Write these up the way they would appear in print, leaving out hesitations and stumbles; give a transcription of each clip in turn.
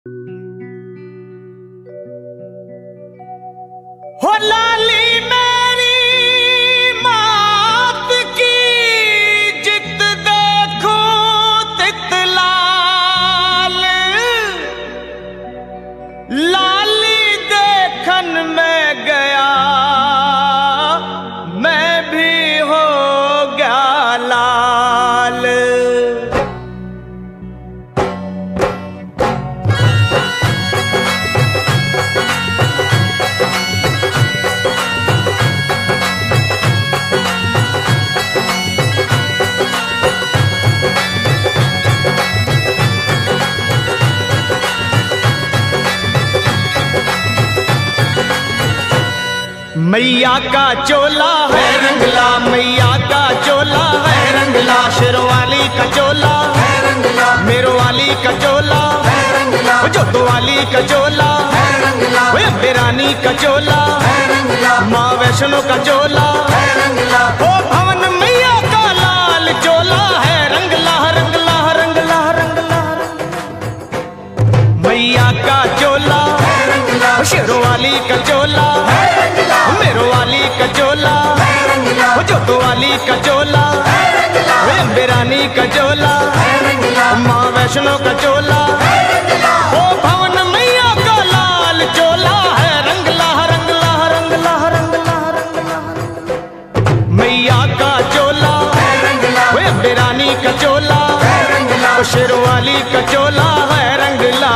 हो लाली मेरी मात की जित देखो तित लाल, लाली देखन में गया मैं भी हो गया लाल। मैया का चोला है रंगला, मैया का चोला है रंगला, शेरवाली का चोला है रंगला, मेरवाली का चोला है रंगला, जोतवाली का चोला है रंगला, बेरानी का चोला है रंगला, माँ वैष्णो का चोला है रंगला, ओ भवन मैया का लाल चोला है रंगला रंगला रंगला रंगला। मैया का चोला है रंगला, शेरवाली का चोला है रंगला, मेरवाली का चोला है रंगला, जोतवाली का चोला है रंगला, बेरानी का चोला है रंगला, माँ वैष्णो का चोला है रंगला, ओ भवन मैया का लाल चोला है रंगला रंगला रंगला रंगला रंगला। मैया का चोला है रंगला, बेरानी का चोला है रंगला, शेरवाली का चोला है रंगला।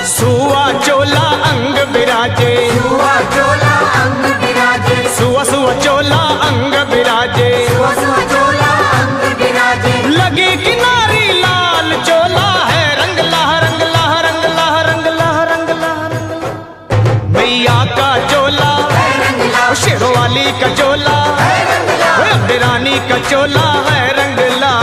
सुआ चोला अंग बिराजे, सुआ चोला अंग बिराजे, सुआ सुआ चोला अंग बिराजे, सुआ सुआ चोला अंग बिराजे, लगी किनारी लाल चोला है रंगला रंगला रंगला रंगला रंगला रंगला। मैया का चोला है रंगला, शेरवाली का चोला है रंगला, बेरानी का चोला है रंगला।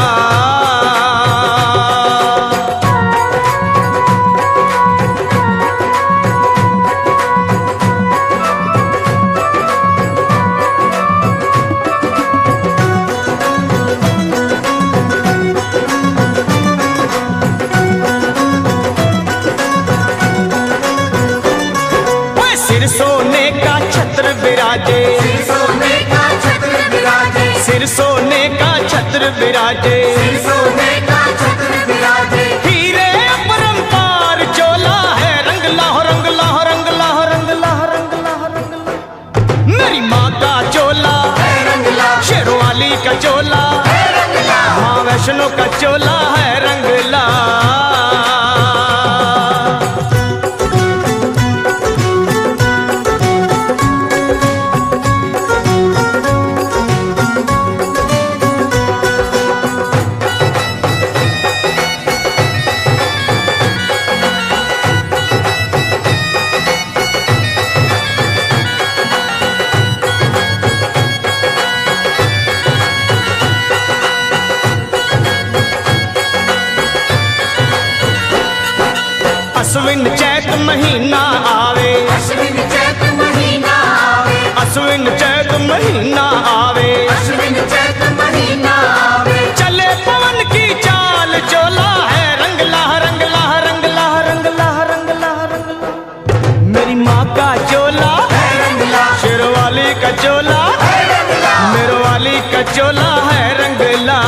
सिर सोने का छत्र बिराजे, सिर सोने का छत्र बिराजे, सिर सोने का छत्र बिराजे, सिर सोने का छत्र बिराजे, हीरे अपरंपार चोला है रंगला रंगला रंगला रंगला रंगला रंगला। मेरी माँ का चोला है रंगला, शेरवाली का चोला है रंगला, माँ वैष्णो का चोला है रंगला। अश्विन चैत महीना आवे, अश्विन चैत महीना आवे, अश्विन चैत महीना आवे, अश्विन चैत महीना आवे, चले पवन की चाल चोला है रंगला रंगला रंगला रंगला रंगला रंगला। मेरी माँ का चोला है रंगला, शेरवाली का चोला है रंगला, मेरवाली का चोला है रंगला।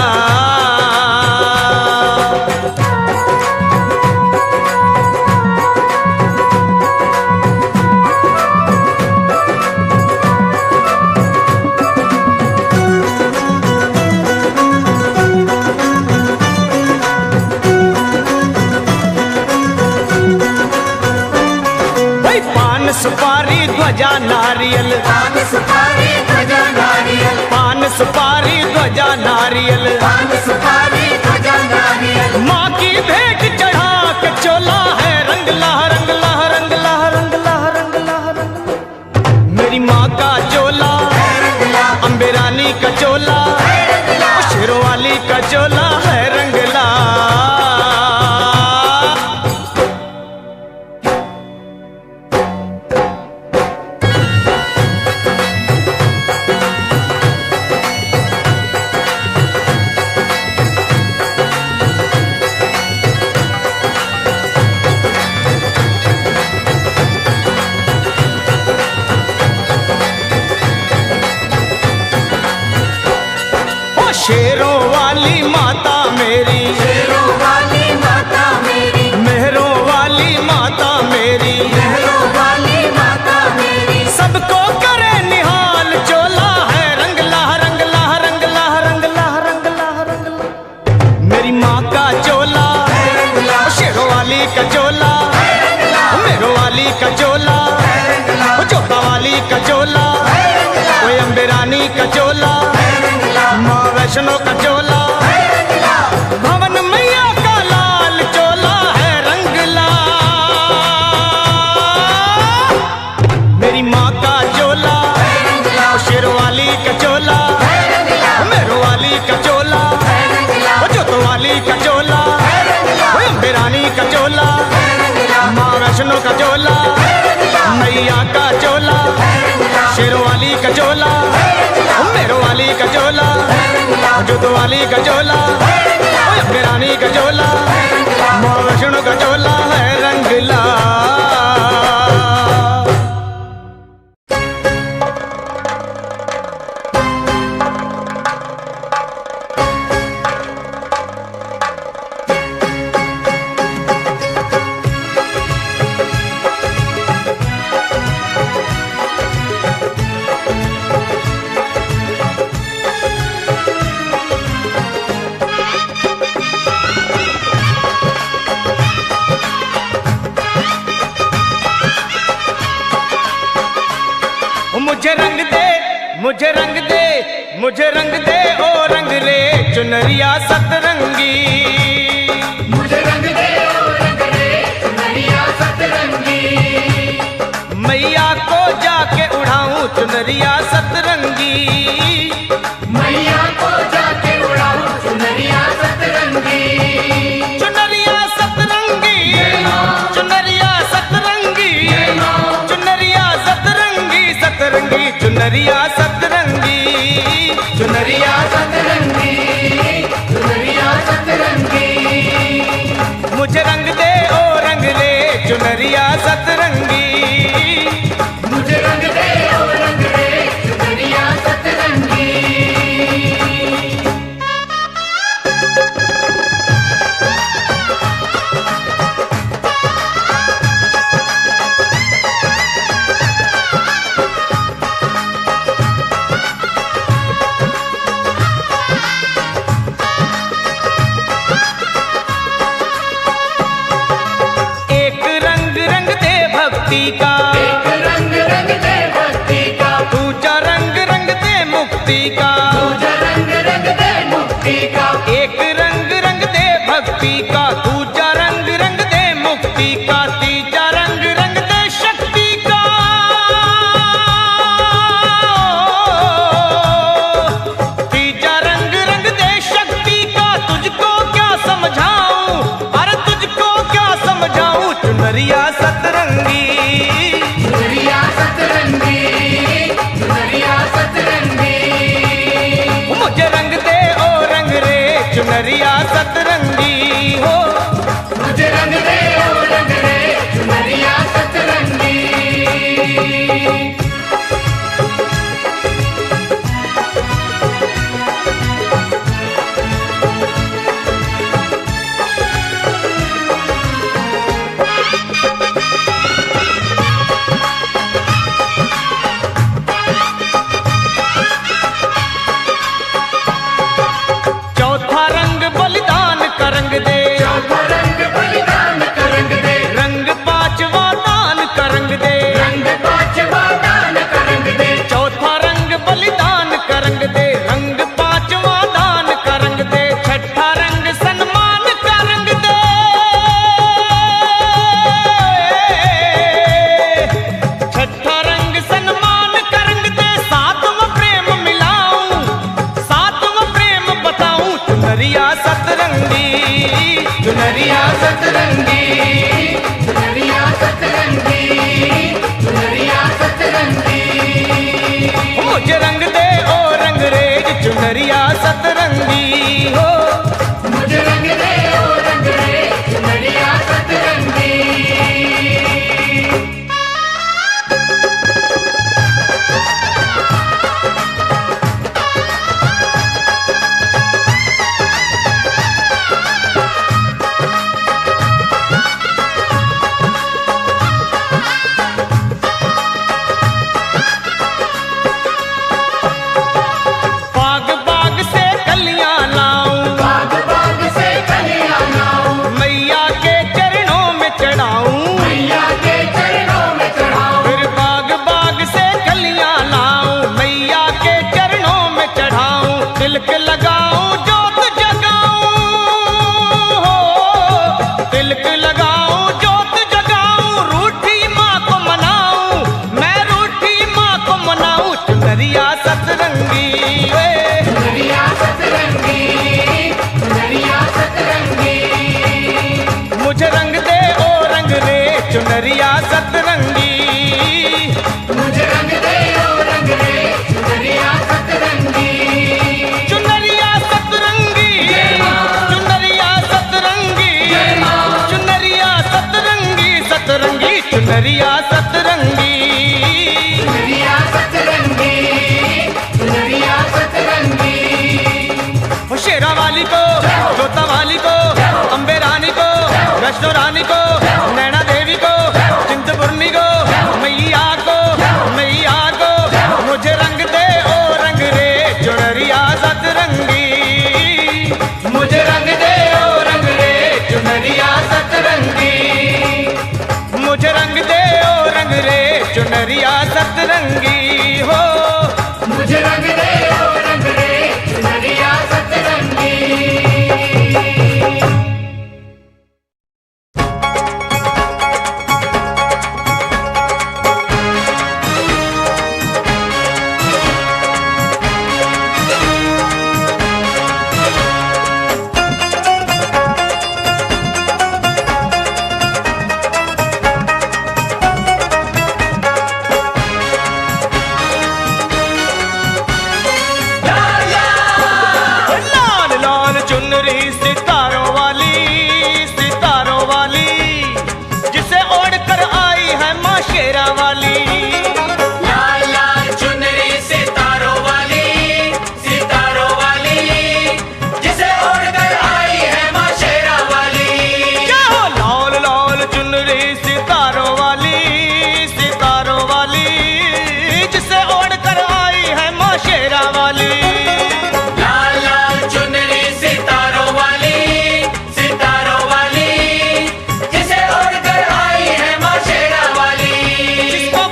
पान सुपारी ध्वजा नारियल, पान सुपारी ध्वजा नारियल, पान सुपारी ध्वजा नारियल, पान सुपारी ध्वजा नारियल, माँ की भेंट चढ़ा के का चोला, मेरो वाली का चोला, जोता वाली का चोला, कोई अम्बे रानी का चोला, माँ वैष्णो का चोला, भवन मैया का लाल चोला है रंगला। मेरी माँ का चोला, शेरवाली का चोला, मेरो वाली का चोला, जोत वाली का चोला, अम्बे रानी का चोला, माँ वैष्णो का चोला, मैया का चोला, शेरवाली का चोला, मेरो वाली का चोला, जोत वाली का चोला, अम्बे रानी का चोला, माँ वैष्णो का चोला है रंगला। मुझे रंग दे, मुझे रंग दे, मुझे रंग दे ओ रंग रे चुनरिया सतरंगी। मुझे रंग दे ओ रंग रे चुनरिया सतरंगी। मैया को जाके उड़ाऊं चुनरिया सतरंगी। मैया को जाके उड़ाऊं चुनरिया सतरंगी। चुनरिया सतरंगी, चुनरिया सतरंगी, चुनरिया सतरंगी, सतरंगी चुनरिया सतरंगी, चुनरिया सतरंगी, चुनरिया सतरंगी। मुझे रंग दे ओ रंग रे चुनरिया सतरंगी। मुझे रंग दे ओ रंग रे चुनरिया सतरंगी। एक रंग रंग दे भक्ति का, एक रंग रंग दे भक्ति का, दूजा रंग रंग दे मुक्ति का। दूजा रंग रंग दे मुक्ति का। एक रंग रंग दे भक्ति का, दूजा रंग रंग दे मुक्ति का, तीजा रंग रंग दे शक्ति का। तीजा रंग रंग दे शक्ति का, तुझको क्या समझाऊं, अरे तुझको क्या समझाऊं चुनरिया सतरंगी। चुनरिया सतरंगी, चुनरिया सतरंगी। मुझे रंग दे ओ रंग रे चुनरिया सतरंगी हो। मुझे रंग दे ओ रंग रे चुनरिया सतरंगी। चौथा रंग बलिदान का रंग दे, चौथा रंग बलिदान का रंग दे, रंग पांचवा दान का रंग दे। रंग पांचवा दान का रंग दे। चौथा रंग बलिदान का रंग दे, रंग पांचवा दान का रंग दे। छठा रंग सन्मान का रंग दे, छठा रंग सन्मान का रंग दे। सातवां प्रेम मिलाऊं, सातवां प्रेम बताऊं चुनरिया सतरंगी। चुनरिया सतरंगी, चुनरिया सतरंगी, चुनरिया सतरंगी। मुझे रंग दे ओ रंग रे चुनरिया सतरंगी हो। मुझे रंग दे ओ रंग रे चुनरिया सतरंगी। चुनरिया सतरंगी। चुनरिया सतरंगी, चुनरिया सतरंगी। शेरा वाली को, जोता वाली को, अम्बे रानी को, वैष्णो रानी को, नैना देवी को, चिंतपूर्णी को, मैया को, मैया को, मुझे रंग दे ओ रंग रे चुनरिया सतरंगी। मुझे रंग दे ओ रंग रे चुनरिया सतरंगी। मुझे रंग दे ओ रंग रे चुनरिया सतरंगी हो। मुझे रंग दे ओ रंग रे चुनरिया सतरंगी। लाल लाल चुनरी सितारों वाली, सितारों वाली, जिसे ओढ़ कर आई है माँ शेरा वाली। लाल लाल चुनरी सितारों वाली, सितारों वाली, जिसे ओढ़कर आई है माँ शेरा वाली। क्या हो लाल लाल चुनरी सितारों वाली, सितारों वाली, जिसे ओढ़ कर आई है माँ शेरा वाली। लाल लाल चुनरी सितारों वाली, सितारों वाली, जिसे ओढ़कर आई है माँ शेरा वाली। जिसको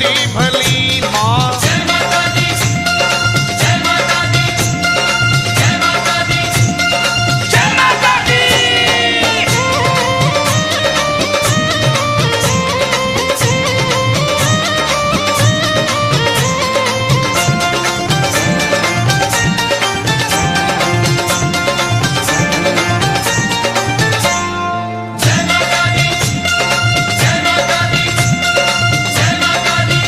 सी भली माँ। जय माता दी, जय माता दी, जय माता दी, जय माता दी। जय माता दी, जय माता दी, जय माता दी,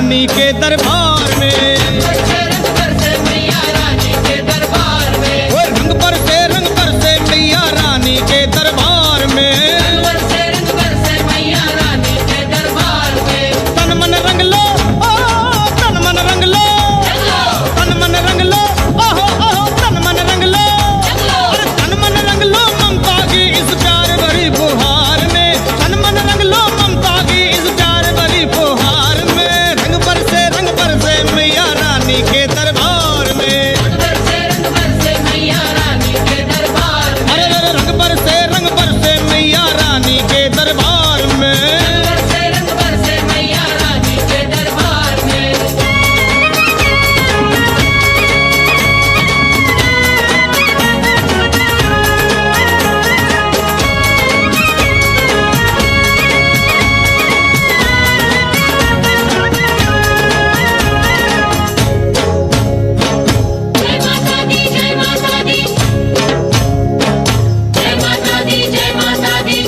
रानी के दरबार में। रंग बरसे मैया रानी के दरबार में। वो रंग बरसे मैया रानी के दरबार में। रंग बरसे मैया रानी के दरबार में। तन मन रंग लो, तन मन रंग लो, तन मन रंग लो, तन मन रंग लो, अरे तन मन रंग लो ममता की इस प्यार भरी फुहार में। तन मन रंग लो ममता की इस प्यार भरी फुहार में। रंग बरसे मैया रानी के दरबार में। रंग बरसे मैया रानी के दरबार में। अरे रंग बरसे मैया रानी के दरबार में। रंग बरसे मैया रानी के दरबार में। जय माता दी जय माता दी। जय माता दी जय माता दी।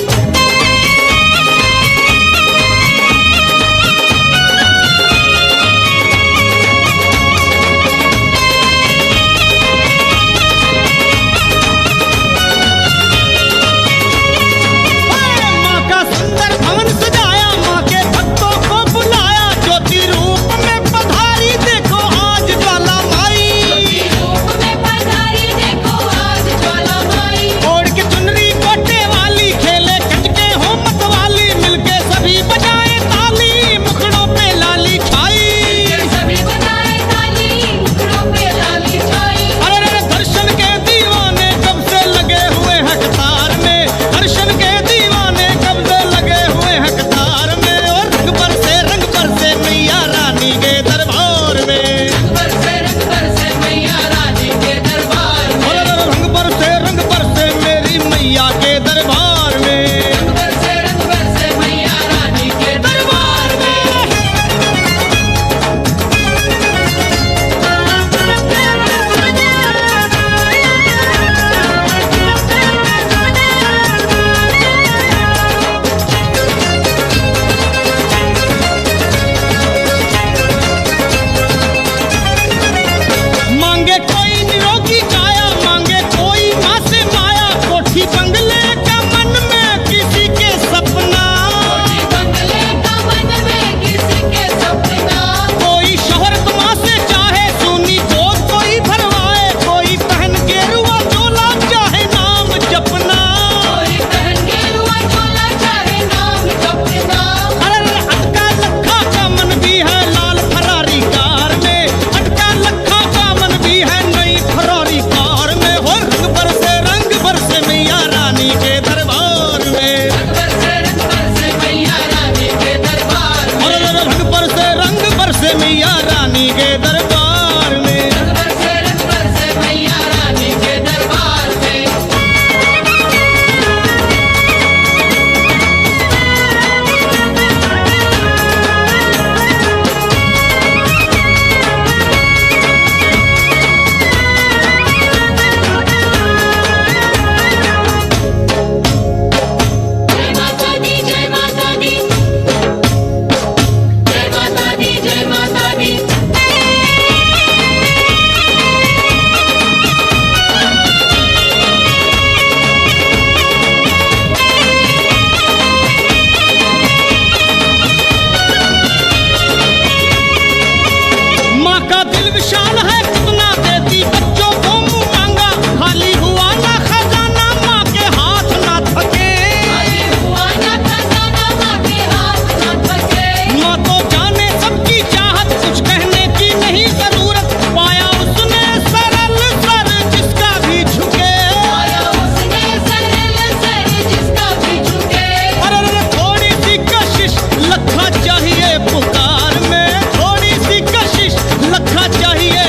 माँ का सुंदर भवन सजाया, माँ के भक्तों को बुलाया, ज्योति रूप में पधारी देखो आज ज्वाला माई। रूप में पधारी देखो आज ज्वाला माई। ओढ़ के चुनरी कोटे वाली, खेले कंजके हो मत वाली, मिलके सभी बजाए ताली, मुखड़ों पे लाली छाई। सभी बजाए ताली, मुखड़ों पे लाली छाई। अरे दर्शन के दीवाने कब से लगे हुए हैं कतार में। दर्शन के दीवाने कब से लगे हुए हैं कतार में। और रंग बरसे मैया रानी के दरबार में। रंग बरसे मैया रानी के दरबार में। और रंग बरसे मेरी मैया के दरबार में। रंग बरसे मैया रानी के दरबार में। मांगे कोई निरोगी काया, मांगे कोई माँ से माया, कोठी बंगले का मन में किसी के सपना। बंगले का मन में किसी के सपना। कोई शोहरत माँ से चाहे, सुनी गोद कोई भरवाए, कोई पहन गेरुआ चोला चाहे नाम जपना। कोई पहन गेरुआ चोला चाहे नाम जपना। अरे अटका लखा का मन भी है लाल फरारी कार में। अटका लखा का मन भी है नई फरारी कार में। हो रंग बरसे मैया रानी के दरबार में। रंग बरसे मैया रानी के दरबार में। और रंग बरसे मैया रानी के दरबार में। रंग बरसे मैया रानी के दरबार में। जय माता दी जय माता दी। जय माता दी जय माता दी। माँ का दिल विशाल है कितना, देती बच्चों को मुँह मांगा, खाली हुआ ना खजाना माँ के हाथ ना थके। हुआ ना खजाना माँ के हाथ ना थके। माँ तो जाने सबकी चाहत, कुछ कहने की नहीं जरूरत, पाया उसने सरल सर जिसका भी झुके। आया उसने सरल सर जिसका भी झुके। अरे थोड़ी सी कशिश लखा चाहिए पुकार में, थोड़ी सी कशिश लखा चाहिए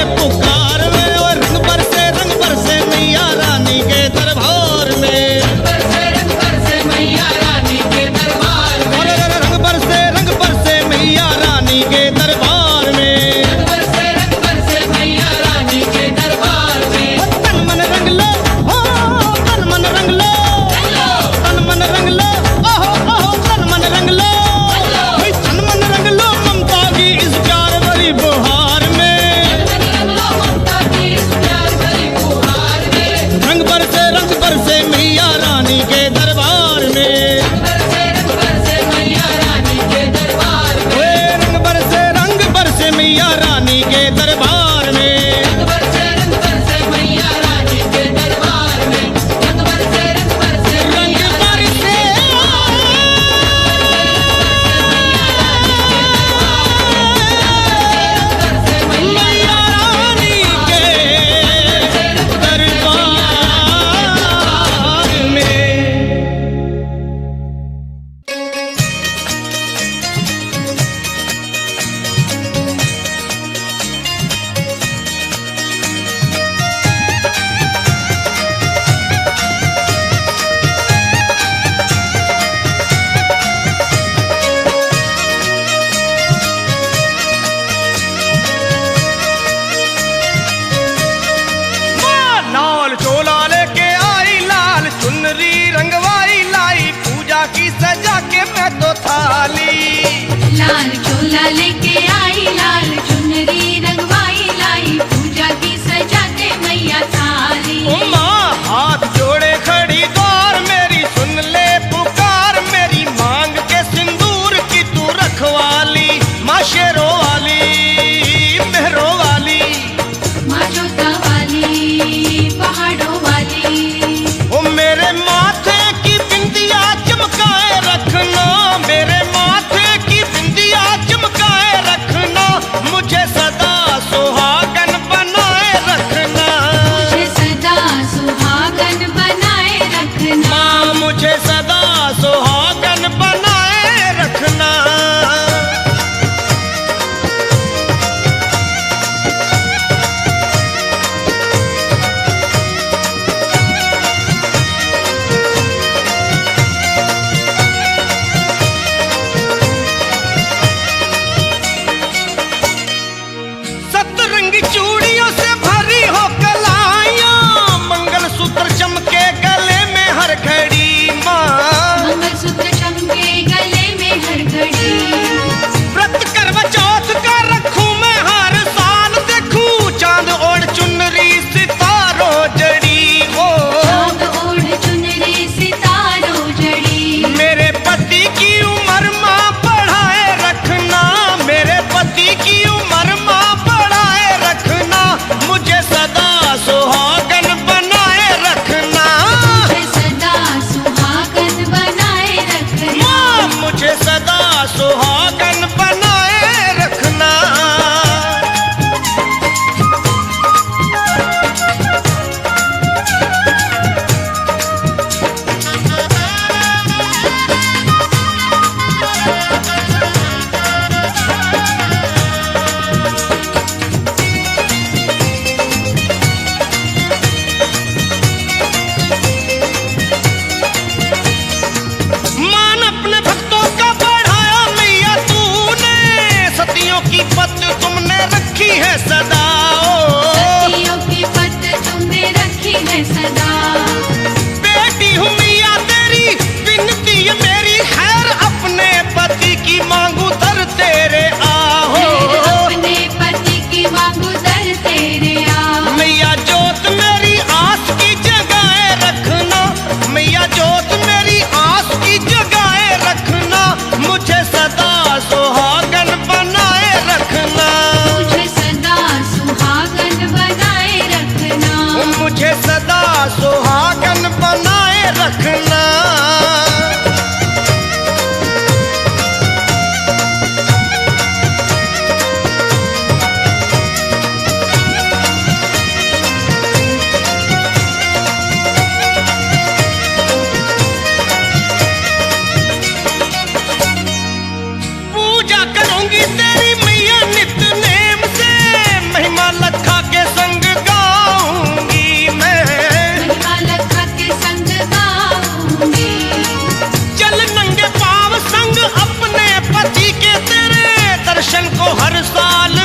थाली। लाल चोला लेके आई, लाल चुनरी रंगवाई लाई, पूजा की सजाते मैया थाली। ओ माँ हाथ जोड़े खड़ी द्वार मेरी, सुन ले पुकार मेरी, मांग के सिंदूर की तू रखवाली। माँ शेरों वाली मेहरों वाली, माँ जोता वाली पहाड़ों वाली। ओ मेरे माथे की बिंदिया चमकाए रखना, मेरे माथे की बिंदिया चमकाए रखना, मुझे सदा सुहागन बनाए रखना। मुझे सदा सुहागन बनाए रखना। माँ मुझे सदा सुहागन बनाए रखना। सतरंगी चूड़ियों से भरी हो कलाइयां, मंगलसूत्र चमके गले में हर घड़ी। माँ मंगलसूत्र चमके गले में हर घड़ी। व्रत करवा चौथ का रखूं मैं हर साल, देखूं चांद ओढ़ चुनरी सितारों जड़ी। ओ चाँद ओढ़ चुनरी सितारों जड़ी। मेरे पति की उम्र माँ बढ़ाए रखना, मेरे पति की उम्र माँ बढ़ाए रखना, मुझे सदा सुहागन बनाए रखना। मुझे सदा सुहागन बनाए रखना। माँ मुझे सदा सुहागन बनाए रखना। मान अपने भक्तों का बढ़ाया मैया तूने, सतियों की पत तुमने रखी है सदा। ओ सतियों की पत तुमने रखी है सदा। बेटी हूँ मैया तेरी, विनती है मेरी, खैर अपने पति की मांगू दर तेरे आहो। अपने पति की मांगू दर तेरे आ। मैया जोत मेरी आस की जगाए रखना, मैया जोत मेरी आस की जगाए रखना, मुझे सदा सुहागन बनाए रखना। मुझे सदा सुहागन बनाए रखना। मुझे सदा सुहागन बनाए रखना। पूजा करूंगी तेरी मैया नित नेम से, महिमा लखा के संग गाऊंगी मैं। महिमा लखा के संग गाऊंगी। चल नंगे पाँव संग अपने पति के तेरे, दर्शन को हर साल